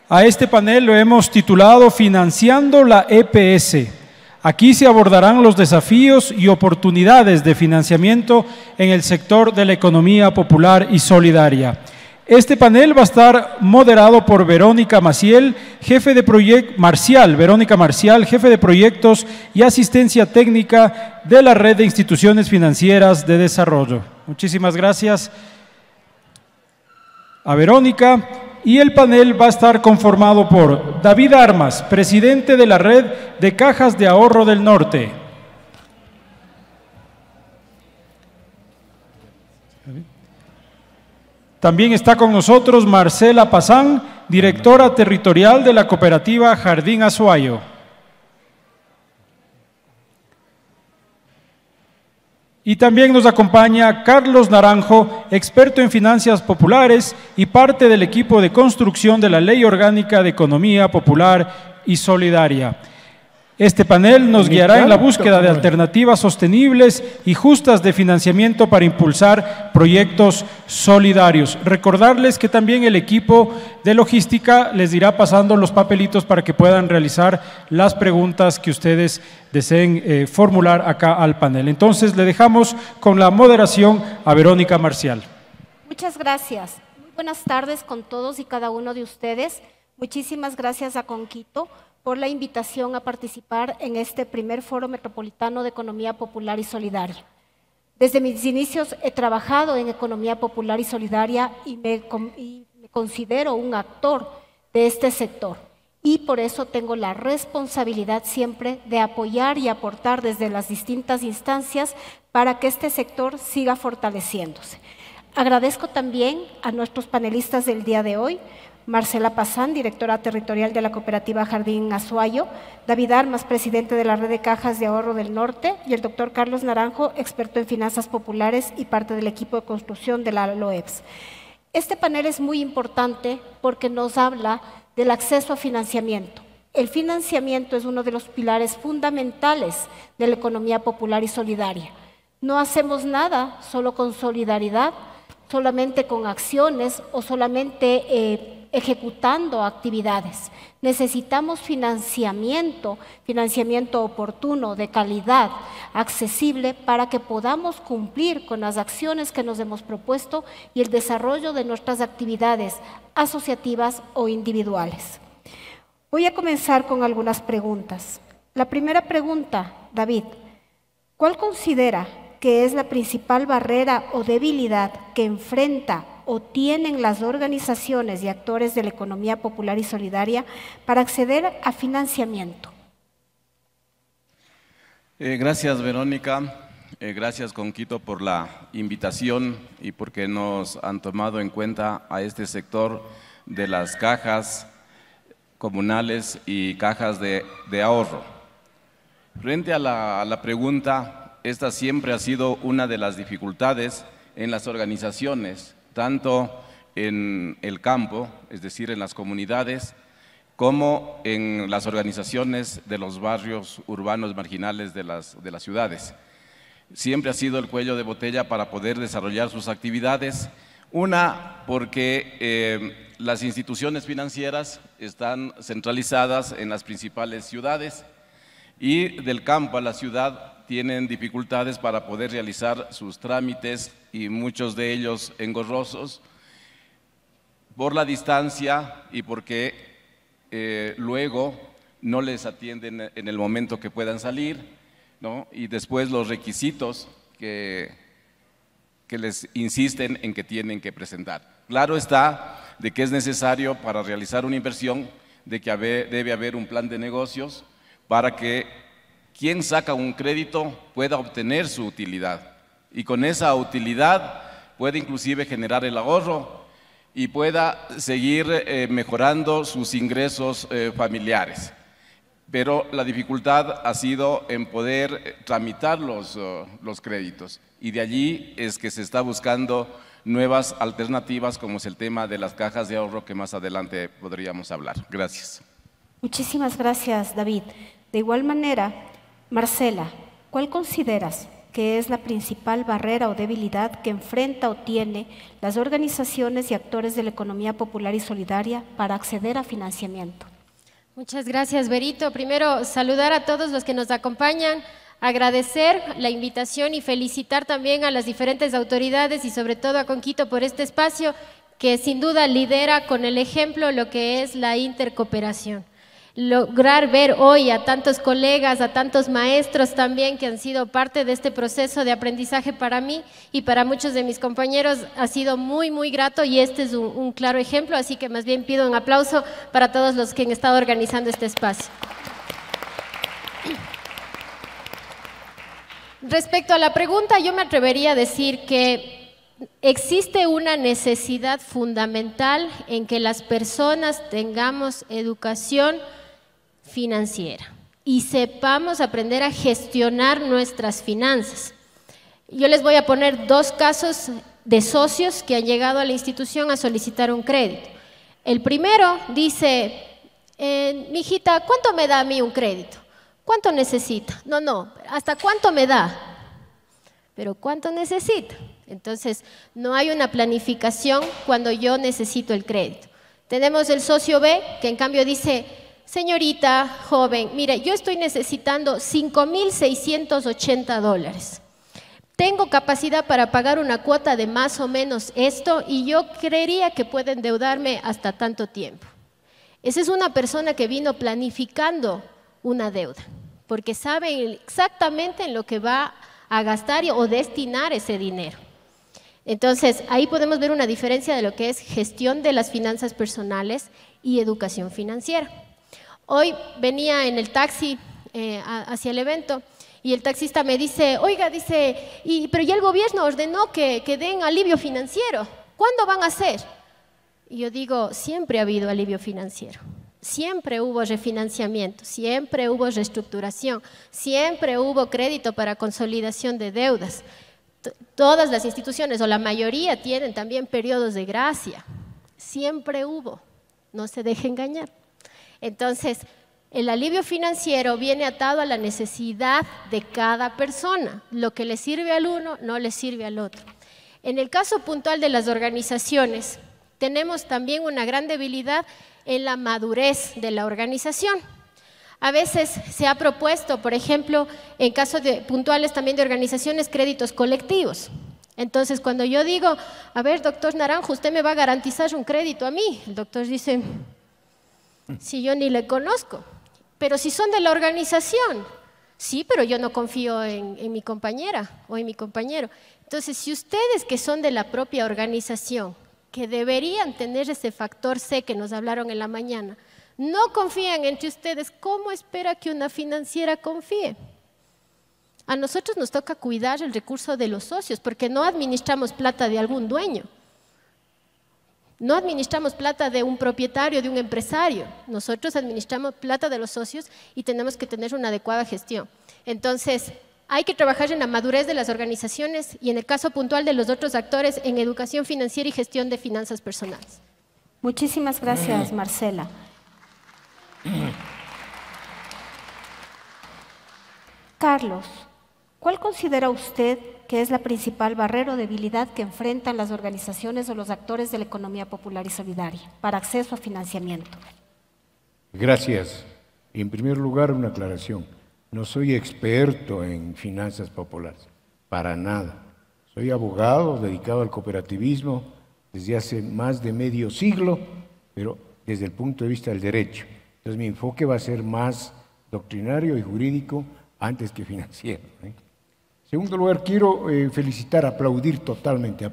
A este panel lo hemos titulado Financiando la EPS. Aquí se abordarán los desafíos y oportunidades de financiamiento en el sector de la economía popular y solidaria. Este panel va a estar moderado por Verónica Marcial, jefe de proyectos y asistencia técnica de la Red de Instituciones Financieras de Desarrollo. Muchísimas gracias a Verónica. Y el panel va a estar conformado por David Armas, presidente de la Red de Cajas de Ahorro del Norte. También está con nosotros Marcela Pazán, directora territorial de la cooperativa Jardín Azuayo. Y también nos acompaña Carlos Naranjo, experto en finanzas populares y parte del equipo de construcción de la Ley Orgánica de Economía Popular y Solidaria. Este panel nos guiará en la búsqueda de alternativas sostenibles y justas de financiamiento para impulsar proyectos solidarios. Recordarles que también el equipo de logística les irá pasando los papelitos para que puedan realizar las preguntas que ustedes deseen formular acá al panel. Entonces le dejamos con la moderación a Verónica Marcial. Muchas gracias. Muy buenas tardes con todos y cada uno de ustedes. Muchísimas gracias a Conquito por la invitación a participar en este primer Foro Metropolitano de Economía Popular y Solidaria. Desde mis inicios he trabajado en economía popular y solidaria y me considero un actor de este sector. Y por eso tengo la responsabilidad siempre de apoyar y aportar desde las distintas instancias para que este sector siga fortaleciéndose. Agradezco también a nuestros panelistas del día de hoy, Marcela Pazán, directora territorial de la cooperativa Jardín Azuayo, David Armas, presidente de la Red de Cajas de Ahorro del Norte, y el doctor Carlos Naranjo, experto en finanzas populares y parte del equipo de construcción de la LOEPS. Este panel es muy importante porque nos habla del acceso a financiamiento. El financiamiento es uno de los pilares fundamentales de la economía popular y solidaria. No hacemos nada solo con solidaridad, solamente con acciones o solamente ejecutando actividades. Necesitamos financiamiento oportuno, de calidad, accesible, para que podamos cumplir con las acciones que nos hemos propuesto y el desarrollo de nuestras actividades asociativas o individuales. Voy a comenzar con algunas preguntas. La primera pregunta, David, ¿cuál considera que es la principal barrera o debilidad que enfrenta o tienen las organizaciones y actores de la economía popular y solidaria para acceder a financiamiento? Gracias, Verónica. Gracias, Conquito, por la invitación y porque nos han tomado en cuenta a este sector de las cajas comunales y cajas de ahorro. Frente a la pregunta, esta siempre ha sido una de las dificultades en las organizaciones, tanto en el campo, es decir, en las comunidades, como en las organizaciones de los barrios urbanos marginales de las ciudades. Siempre ha sido el cuello de botella para poder desarrollar sus actividades. Una, porque las instituciones financieras están centralizadas en las principales ciudades y del campo a la ciudad tienen dificultades para poder realizar sus trámites y muchos de ellos engorrosos por la distancia y porque luego no les atienden en el momento que puedan salir, ¿no? Y después los requisitos que les insisten en que tienen que presentar. Claro está de que es necesario para realizar una inversión, de que debe haber un plan de negocios para que quien saca un crédito pueda obtener su utilidad y con esa utilidad puede inclusive generar el ahorro y pueda seguir mejorando sus ingresos familiares. Pero la dificultad ha sido en poder tramitar los créditos y de allí es que se está buscando nuevas alternativas como es el tema de las cajas de ahorro que más adelante podríamos hablar. Gracias. Muchísimas gracias, David. De igual manera, Marcela, ¿cuál consideras que es la principal barrera o debilidad que enfrenta o tiene las organizaciones y actores de la economía popular y solidaria para acceder a financiamiento? Muchas gracias, Berito. Primero, saludar a todos los que nos acompañan, agradecer la invitación y felicitar también a las diferentes autoridades y sobre todo a Conquito por este espacio que sin duda lidera con el ejemplo lo que es la intercooperación. Lograr ver hoy a tantos colegas, a tantos maestros también que han sido parte de este proceso de aprendizaje para mí y para muchos de mis compañeros ha sido muy, muy grato y este es un claro ejemplo, así que más bien pido un aplauso para todos los que han estado organizando este espacio. Respecto a la pregunta, yo me atrevería a decir que existe una necesidad fundamental en que las personas tengamos educación financiera y sepamos aprender a gestionar nuestras finanzas. Yo les voy a poner dos casos de socios que han llegado a la institución a solicitar un crédito. El primero dice, mijita, ¿cuánto me da a mí un crédito? ¿Cuánto necesita? No, ¿hasta cuánto me da? Pero ¿cuánto necesita? Entonces, no hay una planificación cuando yo necesito el crédito. Tenemos el socio B, que en cambio dice, señorita joven, mire, yo estoy necesitando $5,680. Tengo capacidad para pagar una cuota de más o menos esto y yo creería que puedo endeudarme hasta tanto tiempo. Esa es una persona que vino planificando una deuda, porque sabe exactamente en lo que va a gastar o destinar ese dinero. Entonces, ahí podemos ver una diferencia de lo que es gestión de las finanzas personales y educación financiera. Hoy venía en el taxi hacia el evento y el taxista me dice, oiga, dice, pero ya el gobierno ordenó que den alivio financiero. ¿Cuándo van a hacer? Y yo digo, siempre ha habido alivio financiero. Siempre hubo refinanciamiento, siempre hubo reestructuración, siempre hubo crédito para consolidación de deudas. Todas las instituciones o la mayoría tienen también periodos de gracia. Siempre hubo, no se deje engañar. Entonces, el alivio financiero viene atado a la necesidad de cada persona. Lo que le sirve al uno no le sirve al otro. En el caso puntual de las organizaciones, tenemos también una gran debilidad en la madurez de la organización. A veces se ha propuesto, por ejemplo, en casos puntuales también de organizaciones, créditos colectivos. Entonces, cuando yo digo, a ver, doctor Naranjo, usted me va a garantizar un crédito a mí, el doctor dice, si yo ni le conozco, pero si son de la organización, sí, pero yo no confío en mi compañera o en mi compañero. Entonces, si ustedes que son de la propia organización, que deberían tener ese factor C que nos hablaron en la mañana, no confían entre ustedes, ¿cómo espera que una financiera confíe? A nosotros nos toca cuidar el recurso de los socios, porque no administramos plata de algún dueño. No administramos plata de un propietario, de un empresario. Nosotros administramos plata de los socios y tenemos que tener una adecuada gestión. Entonces, hay que trabajar en la madurez de las organizaciones y en el caso puntual de los otros actores en educación financiera y gestión de finanzas personales. Muchísimas gracias, Marcela. Carlos, ¿cuál considera usted que es la principal barrera o debilidad que enfrentan las organizaciones o los actores de la economía popular y solidaria para acceso a financiamiento? Gracias. En primer lugar, una aclaración. No soy experto en finanzas populares, para nada. Soy abogado dedicado al cooperativismo desde hace más de medio siglo, pero desde el punto de vista del derecho. Entonces mi enfoque va a ser más doctrinario y jurídico antes que financiero. En segundo lugar, quiero felicitar, aplaudir totalmente,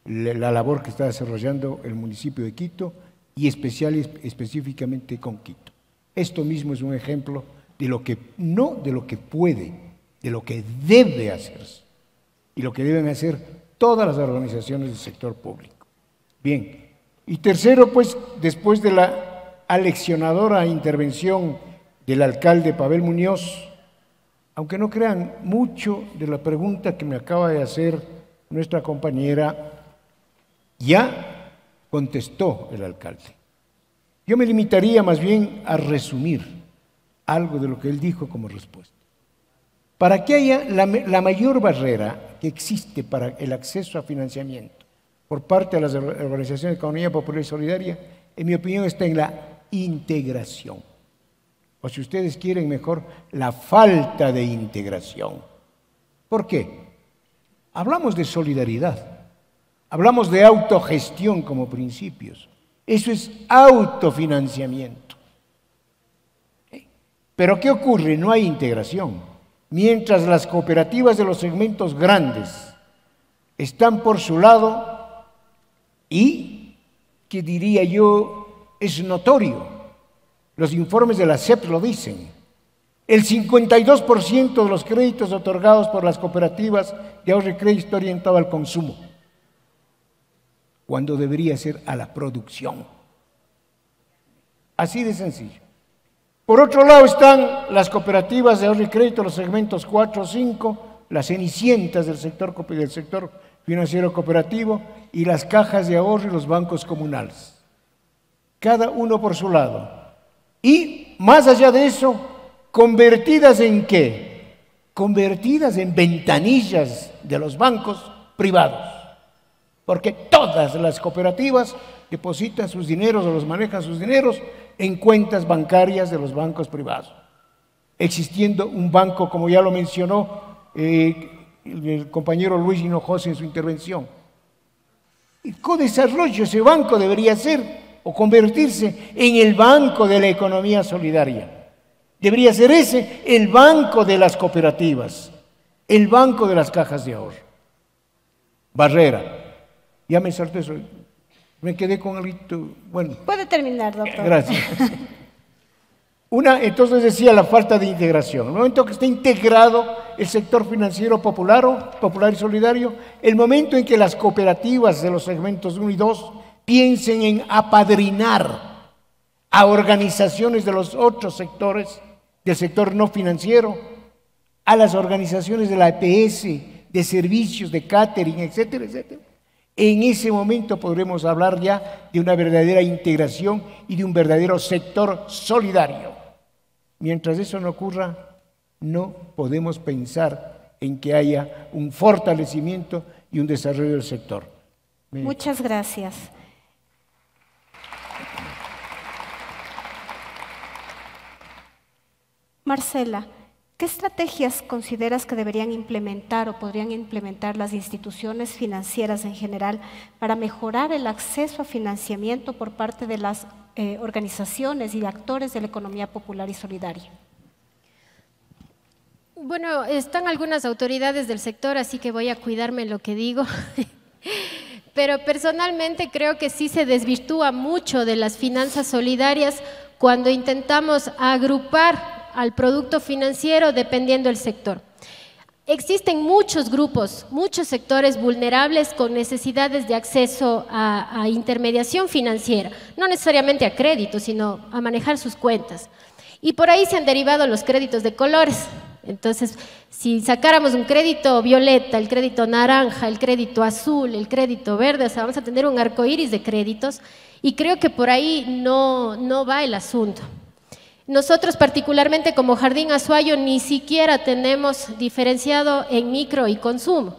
la labor que está desarrollando el municipio de Quito y específicamente con Quito. Esto mismo es un ejemplo de lo que no de lo que puede, de lo que debe hacerse y lo que deben hacer todas las organizaciones del sector público. Bien, y tercero, pues, después de la aleccionadora intervención del alcalde Pavel Muñoz, aunque no crean mucho de la pregunta que me acaba de hacer nuestra compañera, ya contestó el alcalde. Yo me limitaría más bien a resumir algo de lo que él dijo como respuesta. Para que haya la mayor barrera que existe para el acceso a financiamiento por parte de las organizaciones de economía popular y solidaria, en mi opinión, está en la integración. O si ustedes quieren mejor, la falta de integración. ¿Por qué? Hablamos de solidaridad, hablamos de autogestión como principios. Eso es autofinanciamiento. Pero ¿qué ocurre? No hay integración. Mientras las cooperativas de los segmentos grandes están por su lado y, que diría yo, es notorio, los informes de la SEP lo dicen, el 52% de los créditos otorgados por las cooperativas de ahorro y crédito está orientado al consumo, cuando debería ser a la producción. Así de sencillo. Por otro lado están las cooperativas de ahorro y crédito, los segmentos 4 o 5, las cenicientas del sector financiero cooperativo y las cajas de ahorro y los bancos comunales. Cada uno por su lado. Y más allá de eso, ¿convertidas en qué? Convertidas en ventanillas de los bancos privados. Porque todas las cooperativas depositan sus dineros o los manejan sus dineros en cuentas bancarias de los bancos privados, existiendo un banco, como ya lo mencionó el compañero Luis Hinojosa en su intervención. El Codesarrollo, ese banco debería ser o convertirse en el banco de la economía solidaria. Debería ser ese el banco de las cooperativas, el banco de las cajas de ahorro. Barrera. Ya me salté eso. Me quedé con algo, bueno. Puede terminar, doctor. Gracias. Entonces decía la falta de integración. El momento que esté integrado el sector financiero popular y solidario, el momento en que las cooperativas de los segmentos 1 y 2 piensen en apadrinar a organizaciones de los otros sectores, del sector no financiero, a las organizaciones de la EPS, de servicios, de catering, etcétera, etcétera. En ese momento podremos hablar ya de una verdadera integración y de un verdadero sector solidario. Mientras eso no ocurra, no podemos pensar en que haya un fortalecimiento y un desarrollo del sector. Muchas gracias. Marcela, ¿qué estrategias consideras que deberían implementar o podrían implementar las instituciones financieras en general para mejorar el acceso a financiamiento por parte de las organizaciones y actores de la economía popular y solidaria? Bueno, están algunas autoridades del sector, así que voy a cuidarme lo que digo. Pero personalmente creo que sí se desvirtúa mucho de las finanzas solidarias cuando intentamos agrupar al producto financiero dependiendo del sector. Existen muchos grupos, muchos sectores vulnerables con necesidades de acceso a intermediación financiera, no necesariamente a crédito, sino a manejar sus cuentas. Y por ahí se han derivado los créditos de colores. Entonces, si sacáramos un crédito violeta, el crédito naranja, el crédito azul, el crédito verde, o sea, vamos a tener un arco iris de créditos y creo que por ahí no va el asunto. Nosotros particularmente como Jardín Azuayo ni siquiera tenemos diferenciado en micro y consumo.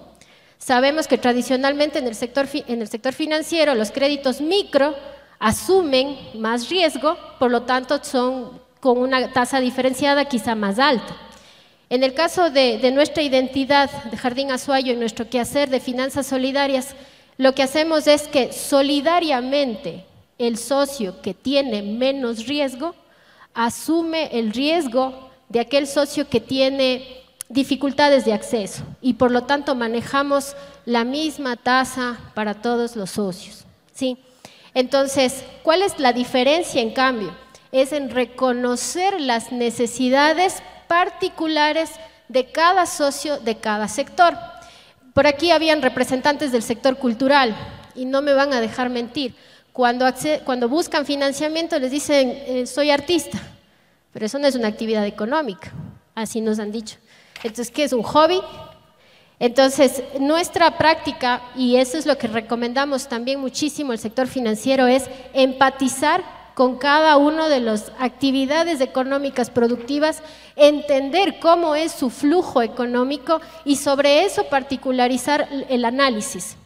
Sabemos que tradicionalmente en el sector financiero los créditos micro asumen más riesgo, por lo tanto son con una tasa diferenciada quizá más alta. En el caso de nuestra identidad de Jardín Azuayo, en nuestro quehacer de finanzas solidarias, lo que hacemos es que solidariamente el socio que tiene menos riesgo asume el riesgo de aquel socio que tiene dificultades de acceso y por lo tanto manejamos la misma tasa para todos los socios, ¿sí? Entonces, ¿cuál es la diferencia en cambio? Es en reconocer las necesidades particulares de cada socio, de cada sector. Por aquí habían representantes del sector cultural y no me van a dejar mentir. Cuando buscan financiamiento les dicen, soy artista, pero eso no es una actividad económica, así nos han dicho. Entonces, ¿qué es un hobby? Entonces, nuestra práctica, y eso es lo que recomendamos también muchísimo el sector financiero, es empatizar con cada una de las actividades económicas productivas, entender cómo es su flujo económico y sobre eso particularizar el análisis.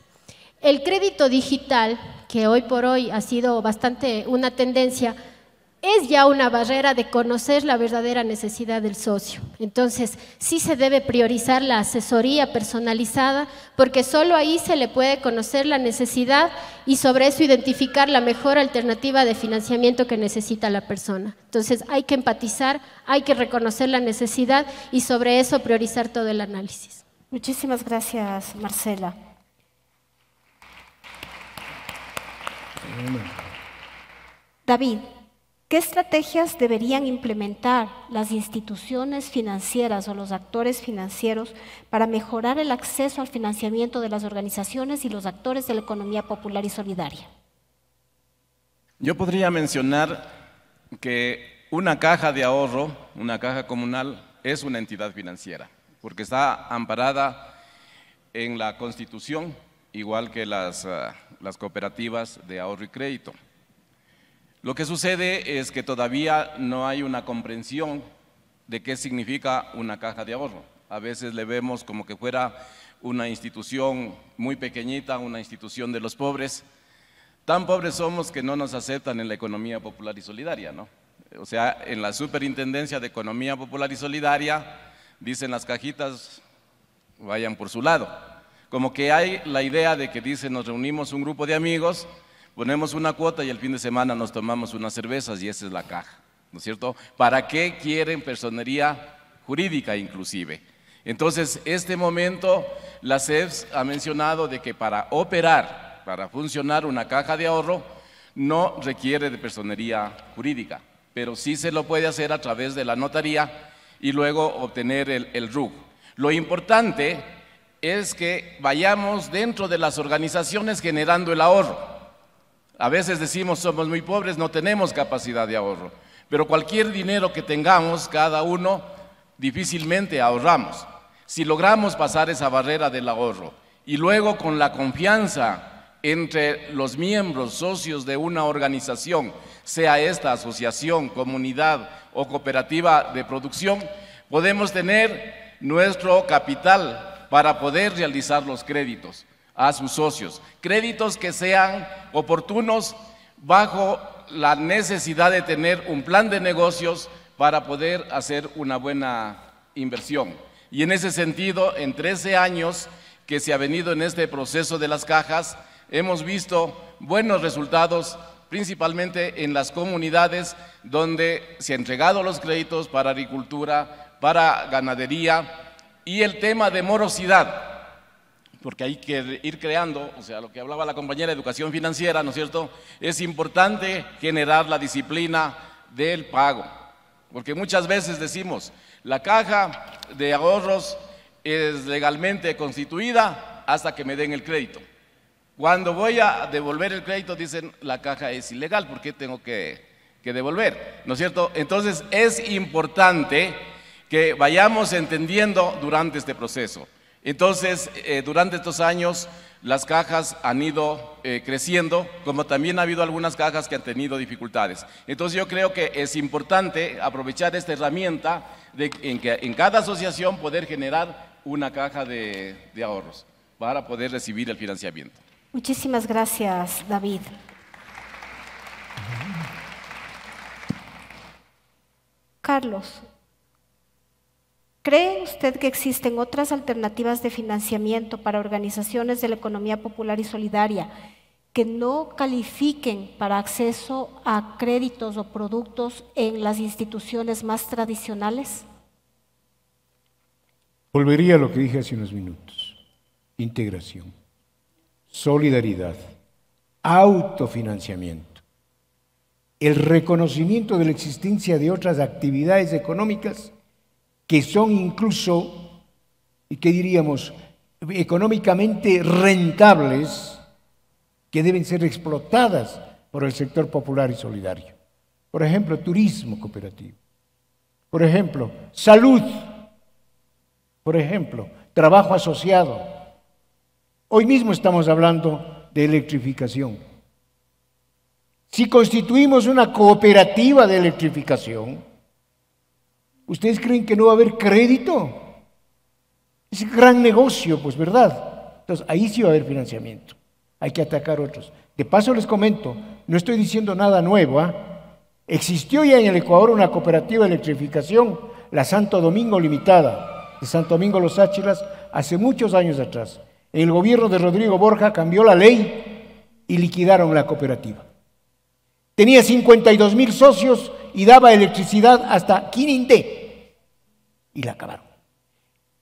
El crédito digital, que hoy por hoy ha sido bastante una tendencia, es ya una barrera de conocer la verdadera necesidad del socio. Entonces, sí se debe priorizar la asesoría personalizada, porque solo ahí se le puede conocer la necesidad y sobre eso identificar la mejor alternativa de financiamiento que necesita la persona. Entonces, hay que empatizar, hay que reconocer la necesidad y sobre eso priorizar todo el análisis. Muchísimas gracias, Marcela. David, ¿qué estrategias deberían implementar las instituciones financieras o los actores financieros para mejorar el acceso al financiamiento de las organizaciones y los actores de la economía popular y solidaria? Yo podría mencionar que una caja de ahorro, una caja comunal, es una entidad financiera, porque está amparada en la Constitución, igual que las cooperativas de ahorro y crédito. Lo que sucede es que todavía no hay una comprensión de qué significa una caja de ahorro. A veces le vemos como que fuera una institución muy pequeñita, una institución de los pobres. Tan pobres somos que no nos aceptan en la economía popular y solidaria, ¿no? O sea, en la Superintendencia de Economía Popular y Solidaria dicen las cajitas, vayan por su lado. Como que hay la idea de que dicen, nos reunimos un grupo de amigos, ponemos una cuota y el fin de semana nos tomamos unas cervezas y esa es la caja, ¿no es cierto? ¿Para qué quieren personería jurídica inclusive? Entonces, este momento, la CEPS ha mencionado de que para operar, para funcionar una caja de ahorro, no requiere de personería jurídica, pero sí se lo puede hacer a través de la notaría y luego obtener el RUC. Lo importante es que vayamos dentro de las organizaciones generando el ahorro. A veces decimos somos muy pobres, no tenemos capacidad de ahorro, pero cualquier dinero que tengamos, cada uno, difícilmente ahorramos. Si logramos pasar esa barrera del ahorro y luego con la confianza entre los miembros, socios de una organización, sea esta asociación, comunidad o cooperativa de producción, podemos tener nuestro capital para poder realizar los créditos a sus socios, créditos que sean oportunos bajo la necesidad de tener un plan de negocios para poder hacer una buena inversión. Y en ese sentido, en 13 años que se ha venido en este proceso de las cajas, hemos visto buenos resultados, principalmente en las comunidades donde se han entregado los créditos para agricultura, para ganadería y el tema de morosidad, porque hay que ir creando, o sea, lo que hablaba la compañera de educación financiera, ¿no es cierto? Es importante generar la disciplina del pago, porque muchas veces decimos, la caja de ahorros es legalmente constituida hasta que me den el crédito. Cuando voy a devolver el crédito dicen, la caja es ilegal, ¿por qué tengo que devolver? ¿No es cierto? Entonces es importante que vayamos entendiendo durante este proceso. Entonces, durante estos años, las cajas han ido creciendo, como también ha habido algunas cajas que han tenido dificultades. Entonces, yo creo que es importante aprovechar esta herramienta de en cada asociación poder generar una caja de ahorros para poder recibir el financiamiento. Muchísimas gracias, David. Carlos, ¿cree usted que existen otras alternativas de financiamiento para organizaciones de la economía popular y solidaria que no califiquen para acceso a créditos o productos en las instituciones más tradicionales? Volvería a lo que dije hace unos minutos. Integración, solidaridad, autofinanciamiento, el reconocimiento de la existencia de otras actividades económicas que son incluso, y que diríamos, económicamente rentables, que deben ser explotadas por el sector popular y solidario. Por ejemplo, turismo cooperativo. Por ejemplo, salud. Por ejemplo, trabajo asociado. Hoy mismo estamos hablando de electrificación. Si constituimos una cooperativa de electrificación, ¿ustedes creen que no va a haber crédito? Es un gran negocio, pues, ¿verdad? Entonces, ahí sí va a haber financiamiento. Hay que atacar otros. De paso les comento, no estoy diciendo nada nuevo, ¿ah? Existió ya en el Ecuador una cooperativa de electrificación, la Santo Domingo Limitada, de Santo Domingo Los Áchilas, hace muchos años atrás. En el gobierno de Rodrigo Borja cambió la ley y liquidaron la cooperativa. Tenía 52,000 socios y daba electricidad hasta Quinindé. Y la acabaron.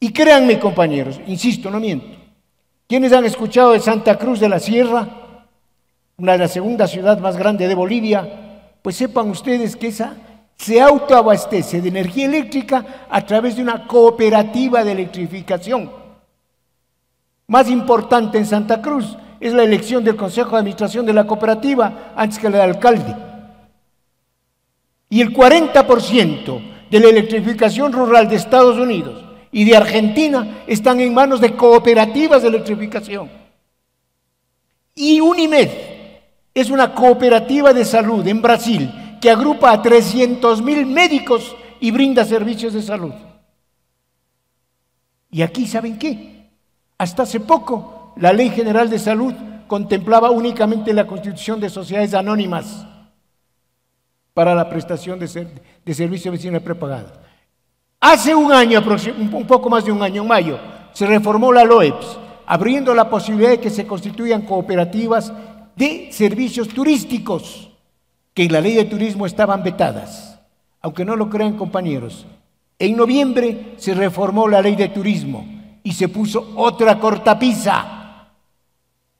Y créanme, compañeros, insisto, no miento. ¿Quiénes han escuchado de Santa Cruz de la Sierra, una de las segundas ciudades más grandes de Bolivia? Pues sepan ustedes que esa se autoabastece de energía eléctrica a través de una cooperativa de electrificación. Más importante en Santa Cruz es la elección del Consejo de Administración de la cooperativa antes que la del alcalde. Y el 40% de la electrificación rural de Estados Unidos y de Argentina están en manos de cooperativas de electrificación. Y Unimed es una cooperativa de salud en Brasil que agrupa a 300,000 médicos y brinda servicios de salud. Y aquí, ¿saben qué? Hasta hace poco, la Ley General de Salud contemplaba únicamente la constitución de sociedades anónimas para la prestación de servicios de medicina prepagada. Hace un año, un poco más de un año, en mayo, se reformó la LOEPS, abriendo la posibilidad de que se constituyan cooperativas de servicios turísticos, que en la ley de turismo estaban vetadas. Aunque no lo crean, compañeros, en noviembre se reformó la ley de turismo y se puso otra cortapisa.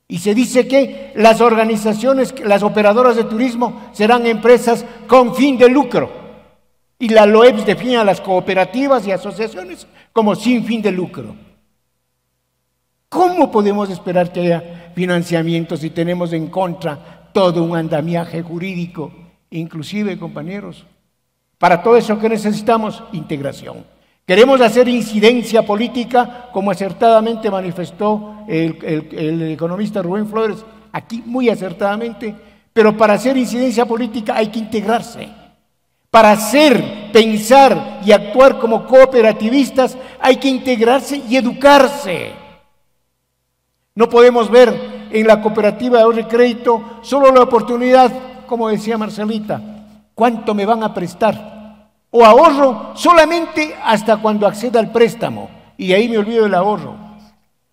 Y se dice que las organizaciones, las operadoras de turismo serán empresas con fin de lucro. Y la LOEPS define a las cooperativas y asociaciones como sin fin de lucro. ¿Cómo podemos esperar que haya financiamiento si tenemos en contra todo un andamiaje jurídico? Inclusive, compañeros, para todo eso, ¿qué necesitamos? Integración. Queremos hacer incidencia política, como acertadamente manifestó el economista Rubén Flores, aquí muy acertadamente, pero para hacer incidencia política hay que integrarse. Para hacer, pensar y actuar como cooperativistas hay que integrarse y educarse. No podemos ver en la cooperativa de ahorro y crédito solo la oportunidad, como decía Marcelita, ¿cuánto me van a prestar? O ahorro solamente hasta cuando acceda al préstamo y de ahí me olvido del ahorro.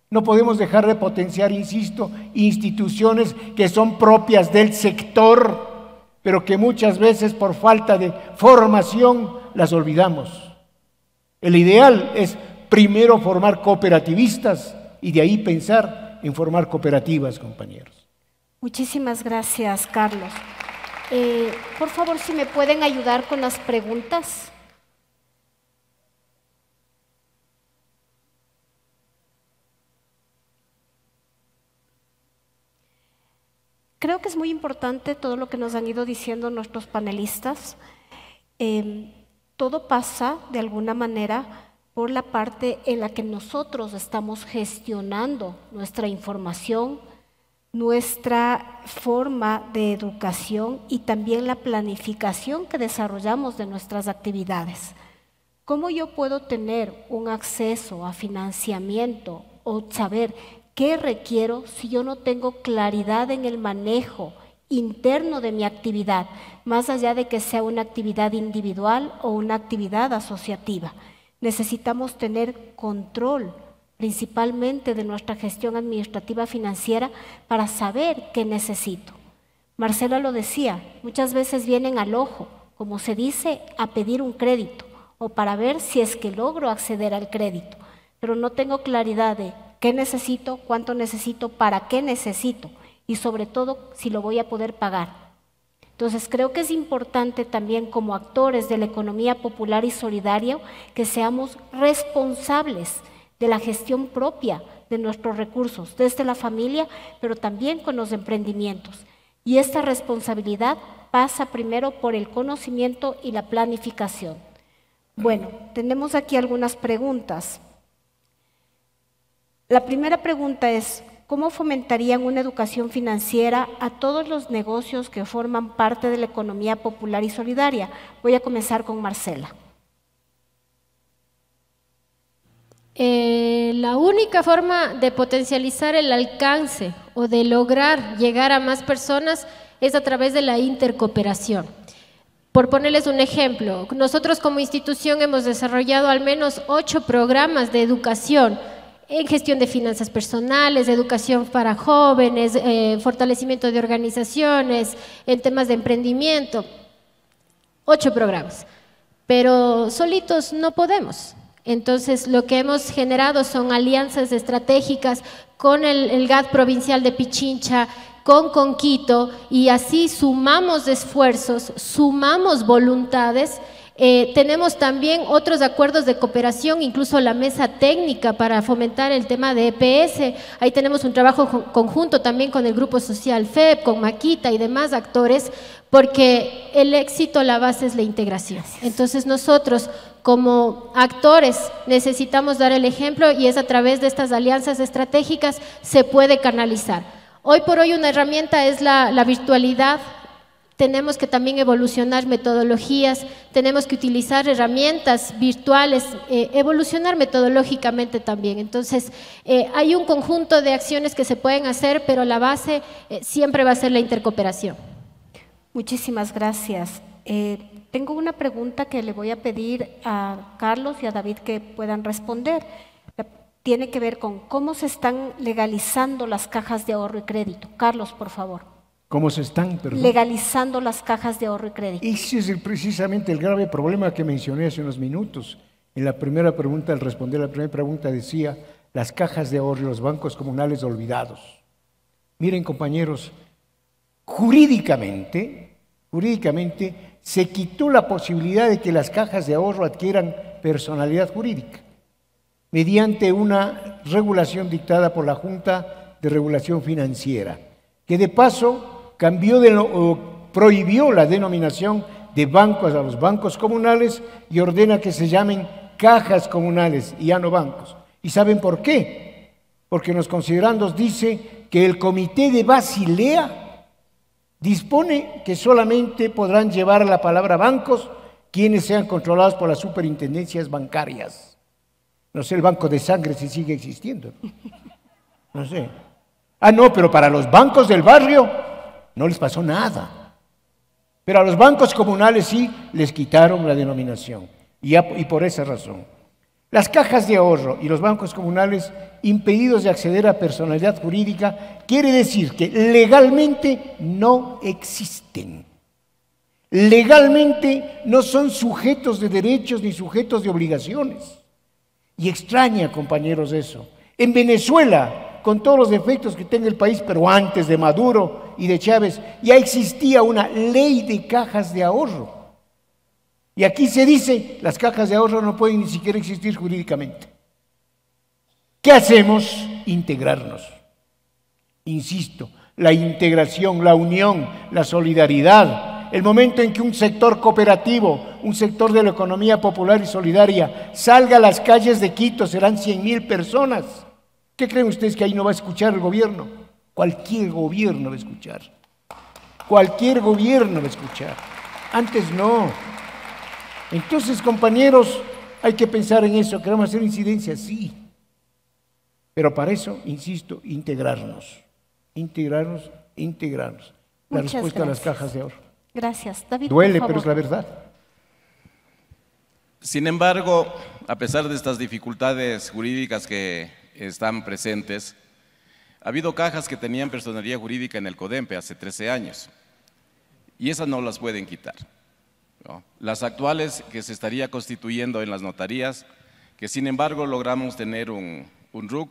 No podemos dejar de potenciar, insisto, instituciones que son propias del sector, pero que muchas veces por falta de formación las olvidamos. El ideal es primero formar cooperativistas y de ahí pensar en formar cooperativas, compañeros. Muchísimas gracias, Carlos. Por favor, si me pueden ayudar con las preguntas. Creo que es muy importante todo lo que nos han ido diciendo nuestros panelistas. Todo pasa, de alguna manera, por la parte en la que nosotros estamos gestionando nuestra información, nuestra forma de educación y también la planificación que desarrollamos de nuestras actividades. ¿Cómo yo puedo tener un acceso a financiamiento o saber qué requiero si yo no tengo claridad en el manejo interno de mi actividad, más allá de que sea una actividad individual o una actividad asociativa? Necesitamos tener control principalmente de nuestra gestión administrativa financiera para saber qué necesito. Marcela lo decía, muchas veces vienen al ojo, como se dice, a pedir un crédito o para ver si es que logro acceder al crédito, pero no tengo claridad de qué necesito, cuánto necesito, para qué necesito y sobre todo si lo voy a poder pagar. Entonces creo que es importante también como actores de la economía popular y solidaria que seamos responsables de la gestión propia de nuestros recursos, desde la familia, pero también con los emprendimientos. Y esta responsabilidad pasa primero por el conocimiento y la planificación. Bueno, tenemos aquí algunas preguntas. La primera pregunta es, ¿cómo fomentarían una educación financiera a todos los negocios que forman parte de la economía popular y solidaria? Voy a comenzar con Marcela. La única forma de potencializar el alcance o de lograr llegar a más personas es a través de la intercooperación. Por ponerles un ejemplo, nosotros como institución hemos desarrollado al menos 8 programas de educación en gestión de finanzas personales, educación para jóvenes, fortalecimiento de organizaciones, en temas de emprendimiento, 8 programas, pero solitos no podemos. Entonces, lo que hemos generado son alianzas estratégicas con el GAD provincial de Pichincha, con Conquito, y así sumamos esfuerzos, sumamos voluntades. Tenemos también otros acuerdos de cooperación, incluso la mesa técnica para fomentar el tema de EPS. Ahí tenemos un trabajo conjunto también con el Grupo Social FEP, con Maquita y demás actores, porque el éxito, la base es la integración. Entonces nosotros como actores necesitamos dar el ejemplo y es a través de estas alianzas estratégicas se puede canalizar. Hoy por hoy una herramienta es la virtualidad. Tenemos que también evolucionar metodologías, tenemos que utilizar herramientas virtuales, evolucionar metodológicamente también. Entonces, hay un conjunto de acciones que se pueden hacer, pero la base siempre va a ser la intercooperación. Muchísimas gracias. Tengo una pregunta que le voy a pedir a Carlos y a David que puedan responder. Tiene que ver con cómo se están legalizando las cajas de ahorro y crédito. Carlos, por favor. ¿Cómo se están? Perdón. Legalizando las cajas de ahorro y crédito. Ese es precisamente el grave problema que mencioné hace unos minutos. En la primera pregunta, al responder la primera pregunta, decía las cajas de ahorro y los bancos comunales olvidados. Miren, compañeros, jurídicamente se quitó la posibilidad de que las cajas de ahorro adquieran personalidad jurídica mediante una regulación dictada por la Junta de Regulación Financiera, que de paso prohibió la denominación de bancos a los bancos comunales y ordena que se llamen cajas comunales y ya no bancos. ¿Y saben por qué? Porque en los considerandos dice que el Comité de Basilea dispone que solamente podrán llevar la palabra bancos quienes sean controlados por las superintendencias bancarias. No sé el banco de sangre si sigue existiendo. No sé. Ah, no, pero para los bancos del barrio no les pasó nada. Pero a los bancos comunales sí les quitaron la denominación. Y por esa razón. Las cajas de ahorro y los bancos comunales impedidos de acceder a personalidad jurídica quiere decir que legalmente no existen. Legalmente no son sujetos de derechos ni sujetos de obligaciones. Y extraña, compañeros, eso. En Venezuela, con todos los defectos que tenga el país, pero antes de Maduro y de Chávez, ya existía una ley de cajas de ahorro. Y aquí se dice, las cajas de ahorro no pueden ni siquiera existir jurídicamente. ¿Qué hacemos? Integrarnos. Insisto, la integración, la unión, la solidaridad. El momento en que un sector cooperativo, un sector de la economía popular y solidaria salga a las calles de Quito, serán 100,000 personas. ¿Qué creen ustedes que ahí no va a escuchar el gobierno? Cualquier gobierno va a escuchar. Cualquier gobierno va a escuchar. Antes no. Entonces, compañeros, hay que pensar en eso. ¿Queremos hacer incidencia? Sí. Pero para eso, insisto, integrarnos. Integrarnos. La respuesta a las cajas de ahorro. Gracias. David, duele, pero es la verdad. Sin embargo, a pesar de estas dificultades jurídicas que están presentes, ha habido cajas que tenían personería jurídica en el CODEMPE hace 13 años y esas no las pueden quitar, ¿no? Las actuales que se estaría constituyendo en las notarías, que sin embargo logramos tener un RUC,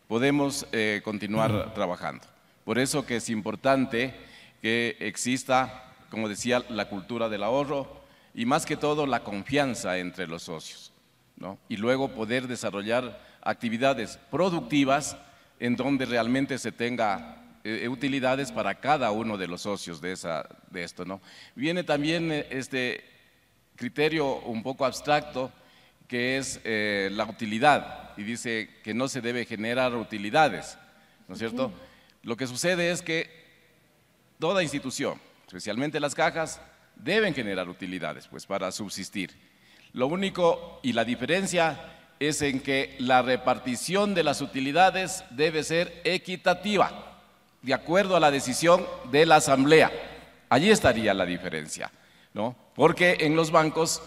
podemos continuar trabajando. Por eso que es importante que exista, como decía, la cultura del ahorro y más que todo la confianza entre los socios, ¿no? Y luego poder desarrollar actividades productivas en donde realmente se tenga utilidades para cada uno de los socios de esto, ¿no? Viene también este criterio un poco abstracto que es la utilidad y dice que no se debe generar utilidades, ¿no es cierto? Lo que sucede es que toda institución, especialmente las cajas, deben generar utilidades pues, para subsistir. Lo único y la diferencia es en que la repartición de las utilidades debe ser equitativa, de acuerdo a la decisión de la Asamblea. Allí estaría la diferencia, ¿no? Porque en los bancos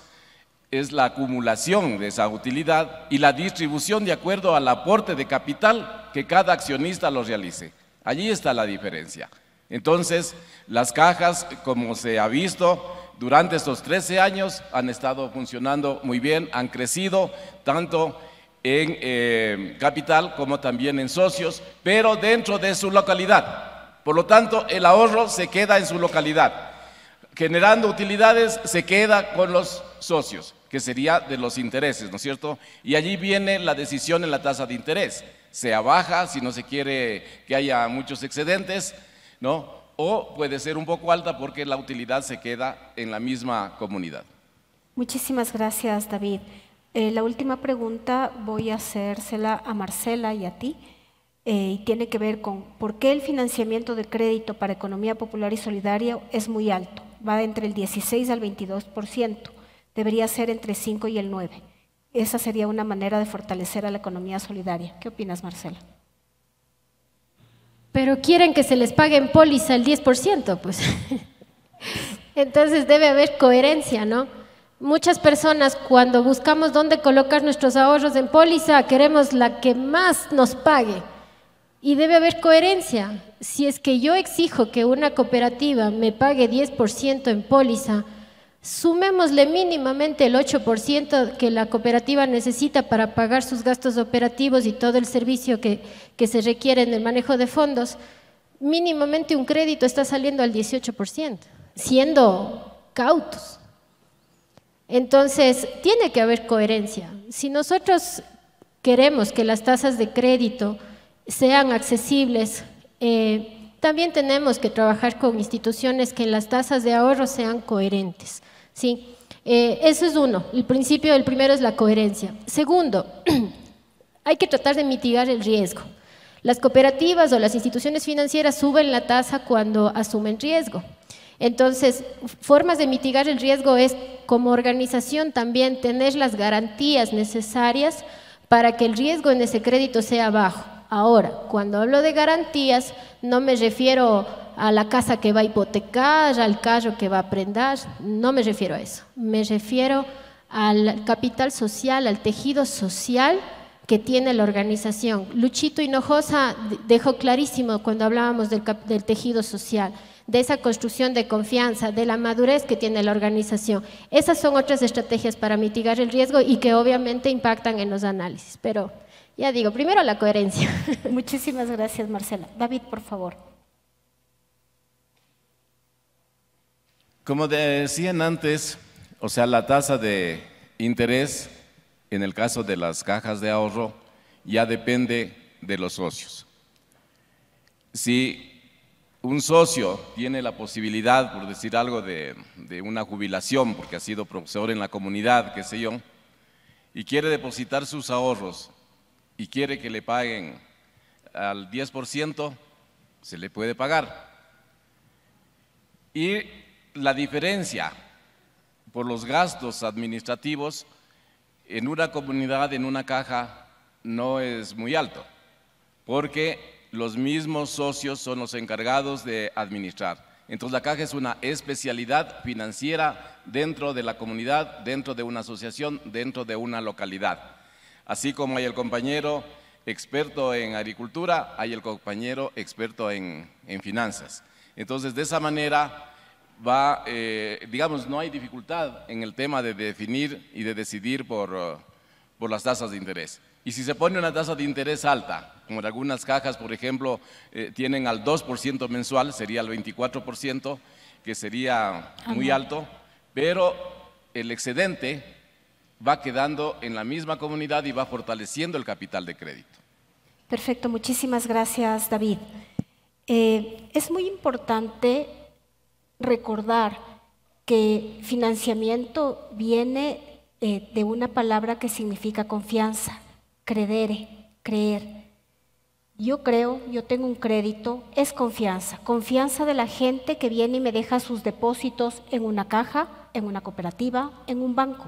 es la acumulación de esa utilidad y la distribución de acuerdo al aporte de capital que cada accionista lo realice. Allí está la diferencia. Entonces, las cajas, como se ha visto, durante estos 13 años han estado funcionando muy bien, han crecido tanto en capital como también en socios, pero dentro de su localidad. Por lo tanto, el ahorro se queda en su localidad. Generando utilidades se queda con los socios, que sería de los intereses, ¿no es cierto? Y allí viene la decisión en la tasa de interés. Se baja si no se quiere que haya muchos excedentes, ¿no? O puede ser un poco alta porque la utilidad se queda en la misma comunidad. Muchísimas gracias, David. La última pregunta voy a hacérsela a Marcela y a ti, y tiene que ver con por qué el financiamiento de crédito para economía popular y solidaria es muy alto, va entre el 16 al 22%, debería ser entre 5 y el 9%. Esa sería una manera de fortalecer a la economía solidaria. ¿Qué opinas, Marcela? Pero quieren que se les pague en póliza el 10%, pues. Entonces debe haber coherencia, ¿no? Muchas personas cuando buscamos dónde colocar nuestros ahorros en póliza, queremos la que más nos pague. Y debe haber coherencia. Si es que yo exijo que una cooperativa me pague 10% en póliza, sumémosle mínimamente el 8% que la cooperativa necesita para pagar sus gastos operativos y todo el servicio que se requiere en el manejo de fondos. Mínimamente un crédito está saliendo al 18%, siendo cautos. Entonces, tiene que haber coherencia. Si nosotros queremos que las tasas de crédito sean accesibles, también tenemos que trabajar con instituciones que las tasas de ahorro sean coherentes. ¿Sí? Eso es uno. El primero es la coherencia. Segundo, hay que tratar de mitigar el riesgo. Las cooperativas o las instituciones financieras suben la tasa cuando asumen riesgo. Entonces, formas de mitigar el riesgo es, como organización, también tener las garantías necesarias para que el riesgo en ese crédito sea bajo. Ahora, cuando hablo de garantías, no me refiero a la casa que va a hipotecar, al carro que va a prendar, no me refiero a eso. Me refiero al capital social, al tejido social que tiene la organización. Luchito Hinojosa dejó clarísimo cuando hablábamos del tejido social, de esa construcción de confianza, de la madurez que tiene la organización. Esas son otras estrategias para mitigar el riesgo y que obviamente impactan en los análisis. Pero ya digo, primero la coherencia. Muchísimas gracias, Marcela. David, por favor. Como decían antes, o sea, la tasa de interés en el caso de las cajas de ahorro ya depende de los socios. Si un socio tiene la posibilidad, por decir algo, de una jubilación, porque ha sido profesor en la comunidad, qué sé yo, y quiere depositar sus ahorros y quiere que le paguen al 10%, se le puede pagar. Y la diferencia por los gastos administrativos en una comunidad, en una caja, no es muy alto, porque los mismos socios son los encargados de administrar. Entonces la caja es una especialidad financiera dentro de la comunidad, dentro de una asociación, dentro de una localidad. Así como hay el compañero experto en agricultura, hay el compañero experto en finanzas. Entonces de esa manera va, digamos, no hay dificultad en el tema de definir y de decidir por las tasas de interés. Y si se pone una tasa de interés alta, como en algunas cajas, por ejemplo, tienen al 2% mensual, sería el 24%, que sería muy alto, pero el excedente va quedando en la misma comunidad y va fortaleciendo el capital de crédito. Perfecto, muchísimas gracias, David. Es muy importante recordar que financiamiento viene de una palabra que significa confianza, credere, creer. Yo tengo un crédito, es confianza. Confianza de la gente que viene y me deja sus depósitos en una caja, en una cooperativa, en un banco.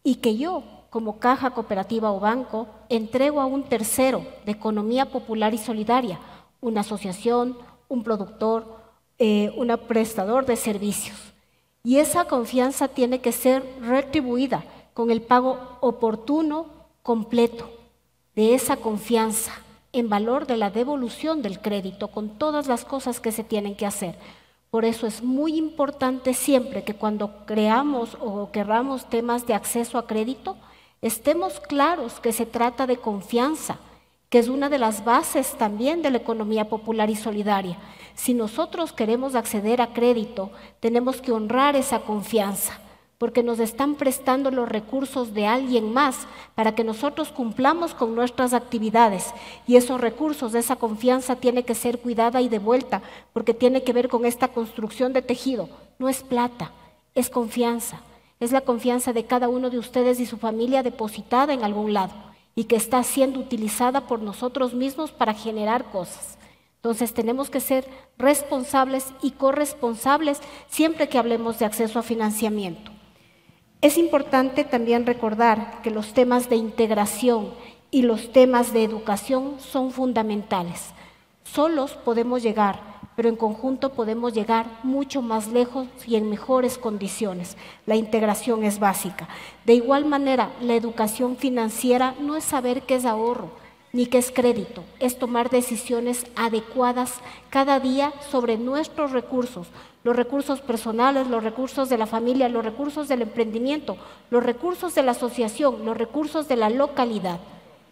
Y que yo, como caja, cooperativa o banco, entrego a un tercero de economía popular y solidaria, una asociación, un productor, un prestador de servicios. Y esa confianza tiene que ser retribuida con el pago oportuno, completo, de esa confianza en valor de la devolución del crédito, con todas las cosas que se tienen que hacer. Por eso es muy importante siempre que cuando creamos o querramos temas de acceso a crédito, estemos claros que se trata de confianza, que es una de las bases también de la economía popular y solidaria. Si nosotros queremos acceder a crédito, tenemos que honrar esa confianza, porque nos están prestando los recursos de alguien más para que nosotros cumplamos con nuestras actividades. Y esos recursos, esa confianza tiene que ser cuidada y devuelta, porque tiene que ver con esta construcción de tejido. No es plata, es confianza. Es la confianza de cada uno de ustedes y su familia depositada en algún lado y que está siendo utilizada por nosotros mismos para generar cosas. Entonces tenemos que ser responsables y corresponsables siempre que hablemos de acceso a financiamiento. Es importante también recordar que los temas de integración y los temas de educación son fundamentales. Solos podemos llegar, pero en conjunto podemos llegar mucho más lejos y en mejores condiciones. La integración es básica. De igual manera, la educación financiera no es saber qué es ahorro, ni qué es crédito, es tomar decisiones adecuadas cada día sobre nuestros recursos, los recursos personales, los recursos de la familia, los recursos del emprendimiento, los recursos de la asociación, los recursos de la localidad.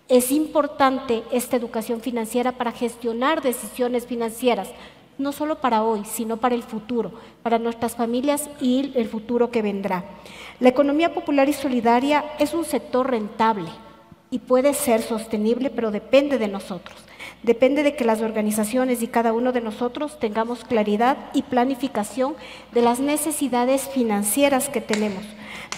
Es importante esta educación financiera para gestionar decisiones financieras, no solo para hoy, sino para el futuro, para nuestras familias y el futuro que vendrá. La economía popular y solidaria es un sector rentable y puede ser sostenible, pero depende de nosotros. Depende de que las organizaciones y cada uno de nosotros tengamos claridad y planificación de las necesidades financieras que tenemos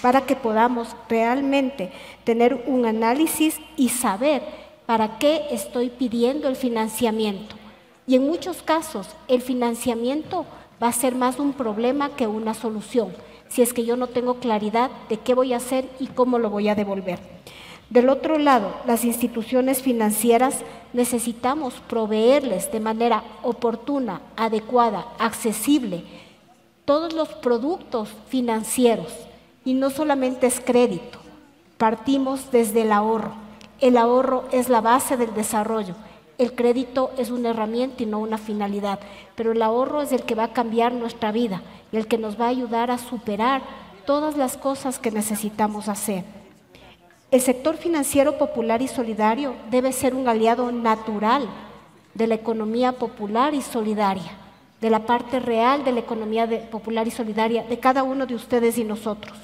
para que podamos realmente tener un análisis y saber para qué estoy pidiendo el financiamiento. Y en muchos casos el financiamiento va a ser más un problema que una solución, si es que yo no tengo claridad de qué voy a hacer y cómo lo voy a devolver. Del otro lado, las instituciones financieras necesitamos proveerles de manera oportuna, adecuada, accesible, todos los productos financieros. Y no solamente es crédito, partimos desde el ahorro. El ahorro es la base del desarrollo. El crédito es una herramienta y no una finalidad, pero el ahorro es el que va a cambiar nuestra vida y el que nos va a ayudar a superar todas las cosas que necesitamos hacer. El sector financiero popular y solidario debe ser un aliado natural de la economía popular y solidaria, de la parte real de la economía popular y solidaria de cada uno de ustedes y nosotros.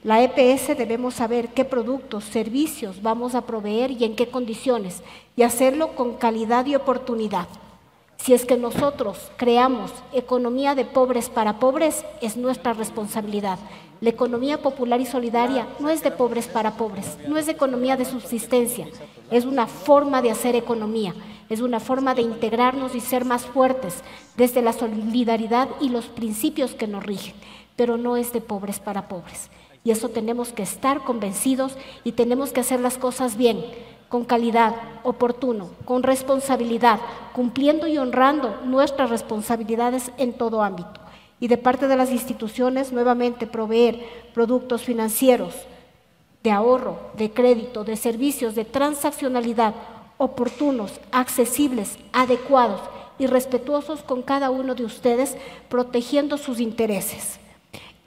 La EPS debemos saber qué productos, servicios vamos a proveer y en qué condiciones, y hacerlo con calidad y oportunidad. Si es que nosotros creamos economía de pobres para pobres, es nuestra responsabilidad. La economía popular y solidaria no es de pobres para pobres, no es de economía de subsistencia, es una forma de hacer economía, es una forma de integrarnos y ser más fuertes desde la solidaridad y los principios que nos rigen, pero no es de pobres para pobres. Y eso tenemos que estar convencidos y tenemos que hacer las cosas bien, con calidad, oportuno, con responsabilidad, cumpliendo y honrando nuestras responsabilidades en todo ámbito. Y de parte de las instituciones, nuevamente proveer productos financieros de ahorro, de crédito, de servicios, de transaccionalidad, oportunos, accesibles, adecuados y respetuosos con cada uno de ustedes, protegiendo sus intereses.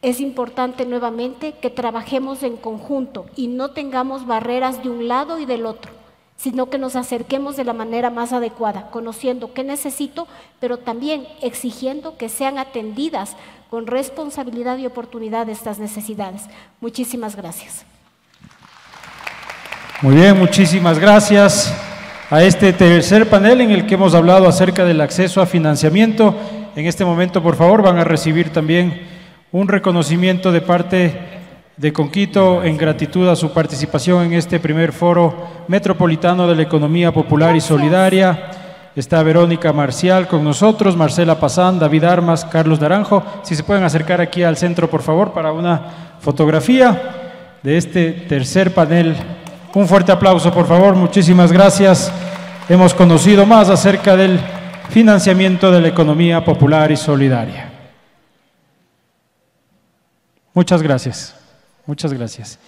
Es importante nuevamente que trabajemos en conjunto y no tengamos barreras de un lado y del otro, sino que nos acerquemos de la manera más adecuada, conociendo qué necesito, pero también exigiendo que sean atendidas con responsabilidad y oportunidad estas necesidades. Muchísimas gracias. Muy bien, muchísimas gracias a este tercer panel en el que hemos hablado acerca del acceso a financiamiento. En este momento, por favor, van a recibir también un reconocimiento de parte de Conquito en gratitud a su participación en este primer foro metropolitano de la economía popular y solidaria. Está Verónica Marcial con nosotros, Marcela Pazán, David Armas, Carlos Naranjo. Si se pueden acercar aquí al centro, por favor, para una fotografía de este tercer panel. Un fuerte aplauso, por favor. Muchísimas gracias. Hemos conocido más acerca del financiamiento de la economía popular y solidaria. Muchas gracias. Muchas gracias.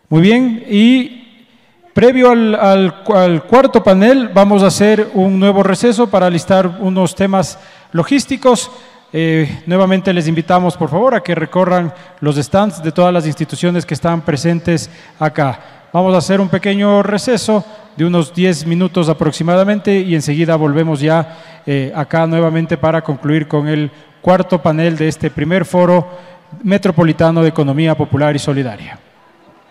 Muy bien, y previo al cuarto panel vamos a hacer un nuevo receso para listar unos temas logísticos. Nuevamente les invitamos, por favor, a que recorran los stands de todas las instituciones que están presentes acá. Vamos a hacer un pequeño receso de unos 10 minutos aproximadamente y enseguida volvemos ya acá nuevamente para concluir con el cuarto panel de este primer foro metropolitano de economía popular y solidaria.